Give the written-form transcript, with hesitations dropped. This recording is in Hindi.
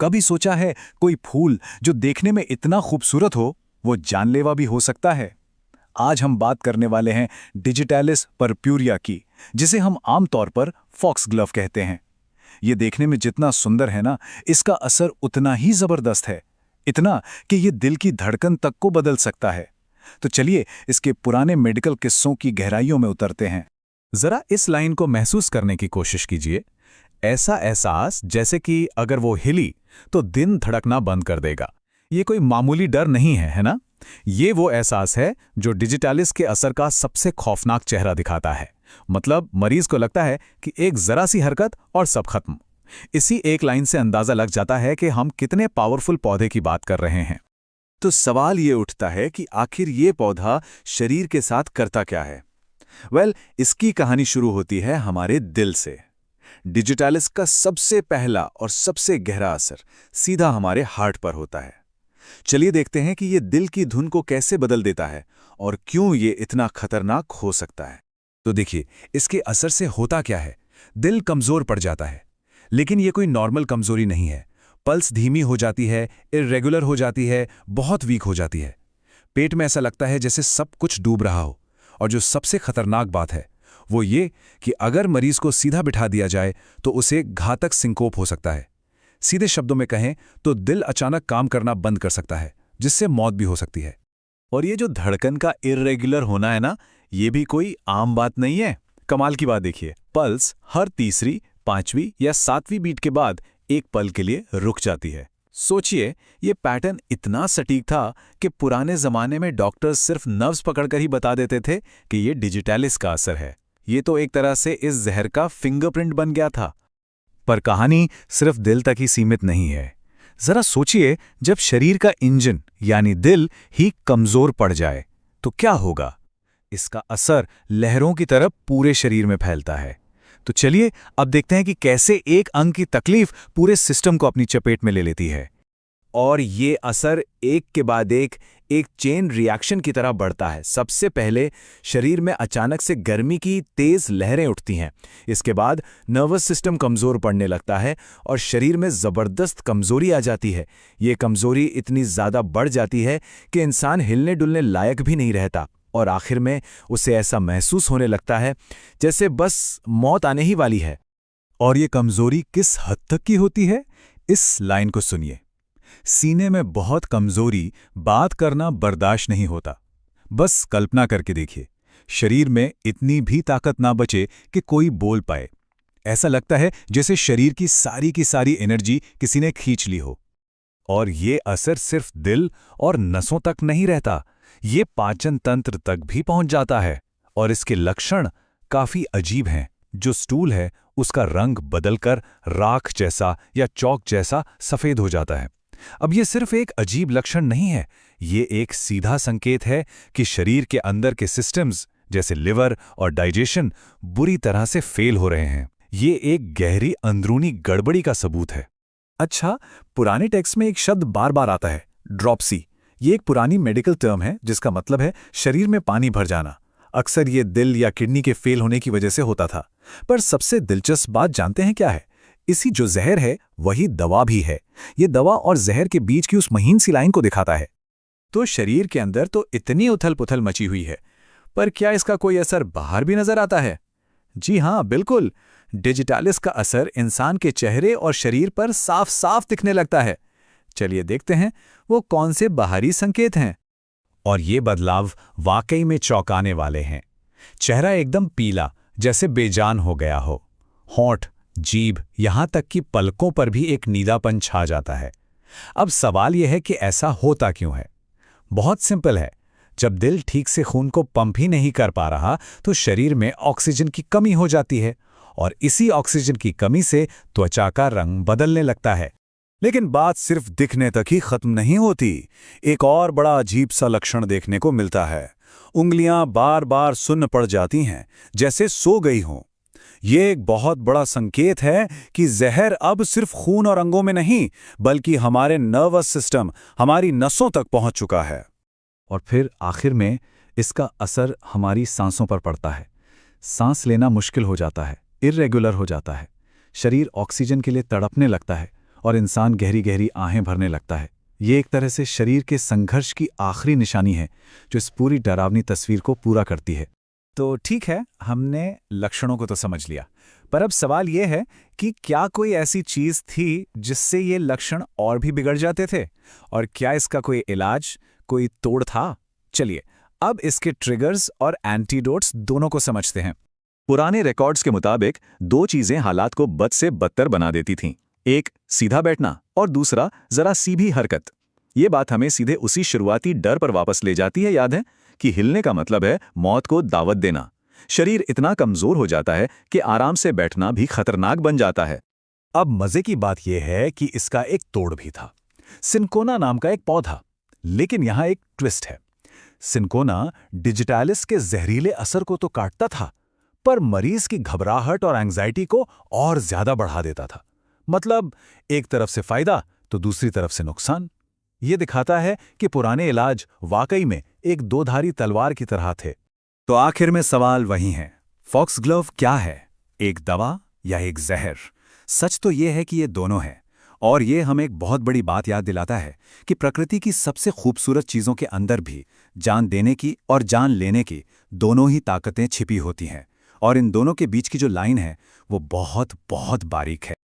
कभी सोचा है कोई फूल जो देखने में इतना खूबसूरत हो वो जानलेवा भी हो सकता है? आज हम बात करने वाले हैं डिजिटैलिस परप्यूरिया की, जिसे हम आमतौर पर फॉक्स ग्लव कहते हैं। ये देखने में जितना सुंदर है ना, इसका असर उतना ही जबरदस्त है। इतना कि ये दिल की धड़कन तक को बदल सकता है। तो चलिए इसके पुराने मेडिकल किस्सों की गहराइयों में उतरते हैं। जरा इस लाइन को महसूस करने की कोशिश कीजिए। ऐसा एहसास जैसे कि अगर वो हिली तो दिन धड़कना बंद कर देगा। ये कोई मामूली डर नहीं है, है ना? ये वो एहसास है जो डिजिटैलिस के असर का सबसे खौफनाक चेहरा दिखाता है। मतलब मरीज को लगता है कि एक जरा सी हरकत और सब खत्म। इसी एक लाइन से अंदाजा लग जाता है कि हम कितने पावरफुल पौधे की बात कर रहे हैं। तो सवाल ये उठता है कि आखिर ये पौधा शरीर के साथ करता क्या है? इसकी कहानी शुरू होती है हमारे दिल से। डिजिटैलिस का सबसे पहला और सबसे गहरा असर सीधा हमारे हार्ट पर होता है। चलिए देखते हैं कि ये दिल की धुन को कैसे बदल देता है और क्यों ये इतना खतरनाक हो सकता है। तो देखिए, इसके असर से होता क्या है। दिल कमजोर पड़ जाता है, लेकिन ये कोई नॉर्मल कमजोरी नहीं है। पल्स धीमी हो जाती है, इर्रेगुलर हो जाती है, बहुत वीक हो जाती है। पेट में ऐसा लगता है जैसे सब कुछ डूब रहा हो। और जो सबसे खतरनाक बात है वो ये कि अगर मरीज को सीधा बिठा दिया जाए तो उसे घातक सिंकोप हो सकता है। सीधे शब्दों में कहें तो दिल अचानक काम करना बंद कर सकता है, जिससे मौत भी हो सकती है। और ये जो धड़कन का इर्रेगुलर होना है ना, ये भी कोई आम बात नहीं है। कमाल की बात देखिए, पल्स हर तीसरी, पांचवी या सातवीं बीट के बाद एक पल के लिए रुक जाती है। सोचिए, ये पैटर्न इतना सटीक था कि पुराने जमाने में डॉक्टर्स सिर्फ नर्व्स पकड़कर ही बता देते थे कि ये डिजिटैलिस का असर है। ये तो एक तरह से इस जहर का फिंगरप्रिंट बन गया था। पर कहानी सिर्फ दिल तक ही सीमित नहीं है। जरा सोचिए, जब शरीर का इंजन यानी दिल ही कमजोर पड़ जाए तो क्या होगा? इसका असर लहरों की तरह पूरे शरीर में फैलता है। तो चलिए अब देखते हैं कि कैसे एक अंग की तकलीफ पूरे सिस्टम को अपनी चपेट में ले लेती है। और ये असर एक के बाद एक चेन रिएक्शन की तरह बढ़ता है। सबसे पहले शरीर में अचानक से गर्मी की तेज लहरें उठती हैं। इसके बाद नर्वस सिस्टम कमज़ोर पड़ने लगता है और शरीर में ज़बरदस्त कमज़ोरी आ जाती है। ये कमज़ोरी इतनी ज़्यादा बढ़ जाती है कि इंसान हिलने डुलने लायक भी नहीं रहता और आखिर में उसे ऐसा महसूस होने लगता है जैसे बस मौत आने ही वाली है। और ये कमज़ोरी किस हद तक की होती है? इस लाइन को सुनिए। सीने में बहुत कमजोरी, बात करना बर्दाश्त नहीं होता। बस कल्पना करके देखिए, शरीर में इतनी भी ताकत ना बचे कि कोई बोल पाए। ऐसा लगता है जैसे शरीर की सारी एनर्जी किसी ने खींच ली हो। और ये असर सिर्फ दिल और नसों तक नहीं रहता, ये पाचन तंत्र तक भी पहुंच जाता है। और इसके लक्षण काफी अजीब हैं। जो स्टूल है उसका रंग बदलकर राख जैसा या चौक जैसा सफेद हो जाता है। अब ये सिर्फ एक अजीब लक्षण नहीं है, ये एक सीधा संकेत है कि शरीर के अंदर के सिस्टम्स जैसे लिवर और डाइजेशन बुरी तरह से फेल हो रहे हैं। ये एक गहरी अंदरूनी गड़बड़ी का सबूत है। अच्छा, पुराने टेक्स्ट में एक शब्द बार बार आता है, ड्रॉप्सी। ये एक पुरानी मेडिकल टर्म है जिसका मतलब है शरीर में पानी भर जाना। अक्सर ये दिल या किडनी के फेल होने की वजह से होता था। पर सबसे दिलचस्प बात जानते हैं क्या है? इसी जो जहर है वही दवा भी है। ये दवा और जहर के बीच की उस महीन सी लाइन को दिखाता है। तो शरीर के अंदर तो इतनी उथल पुथल मची हुई है, पर क्या इसका कोई असर बाहर भी नजर आता है? जी हाँ, बिल्कुल। डिजिटैलिस का असर इंसान के चेहरे और शरीर पर साफ साफ दिखने लगता है। चलिए देखते हैं वो कौन से बाहरी संकेत हैं। और ये बदलाव वाकई में चौंकाने वाले हैं। चेहरा एकदम पीला, जैसे बेजान हो गया हो। होंठ, जीभ, यहां तक कि पलकों पर भी एक नीलापन छा जाता है। अब सवाल यह है कि ऐसा होता क्यों है? बहुत सिंपल है। जब दिल ठीक से खून को पंप ही नहीं कर पा रहा तो शरीर में ऑक्सीजन की कमी हो जाती है और इसी ऑक्सीजन की कमी से त्वचा का रंग बदलने लगता है। लेकिन बात सिर्फ दिखने तक ही खत्म नहीं होती। एक और बड़ा अजीब सा लक्षण देखने को मिलता है। उंगलियां बार बार सुन्न पड़ जाती हैं, जैसे सो गई हों। ये एक बहुत बड़ा संकेत है कि जहर अब सिर्फ खून और अंगों में नहीं, बल्कि हमारे नर्वस सिस्टम, हमारी नसों तक पहुंच चुका है। और फिर आखिर में इसका असर हमारी सांसों पर पड़ता है। सांस लेना मुश्किल हो जाता है, इर्रेगुलर हो जाता है। शरीर ऑक्सीजन के लिए तड़पने लगता है और इंसान गहरी गहरी आहें भरने लगता है। ये एक तरह से शरीर के संघर्ष की आखिरी निशानी है जो इस पूरी डरावनी तस्वीर को पूरा करती है। तो ठीक है, हमने लक्षणों को तो समझ लिया, पर अब सवाल ये है कि क्या कोई ऐसी चीज़ थी जिससे ये लक्षण और भी बिगड़ जाते थे, और क्या इसका कोई इलाज, कोई तोड़ था? चलिए अब इसके ट्रिगर्स और एंटीडोट्स दोनों को समझते हैं। पुराने रिकॉर्ड्स के मुताबिक 2 चीजें हालात को बद से बदतर बना देती थीं। एक सीधा बैठना और दूसरा जरा सीधी हरकत। ये बात हमें सीधे उसी शुरुआती डर पर वापस ले जाती है, याद है कि हिलने का मतलब है मौत को दावत देना। शरीर इतना कमजोर हो जाता है कि आराम से बैठना भी खतरनाक बन जाता है। अब मजे की बात यह है कि इसका एक तोड़ भी था, सिनकोना नाम का एक पौधा। लेकिन यहां एक ट्विस्ट है। सिनकोना डिजिटालिस के जहरीले असर को तो काटता था, पर मरीज की घबराहट और एंजाइटी को और ज्यादा बढ़ा देता था। मतलब एक तरफ से फायदा तो दूसरी तरफ से नुकसान। ये दिखाता है कि पुराने इलाज वाकई में एक दोधारी तलवार की तरह थे। तो आखिर में सवाल वही है, फॉक्सग्लोव क्या है, एक दवा या एक जहर? सच तो ये है कि ये दोनों है, और ये हमें एक बहुत बड़ी बात याद दिलाता है कि प्रकृति की सबसे खूबसूरत चीज़ों के अंदर भी जान देने की और जान लेने की दोनों ही ताकतें छिपी होती हैं, और इन दोनों के बीच की जो लाइन है वो बहुत बहुत बारीक है।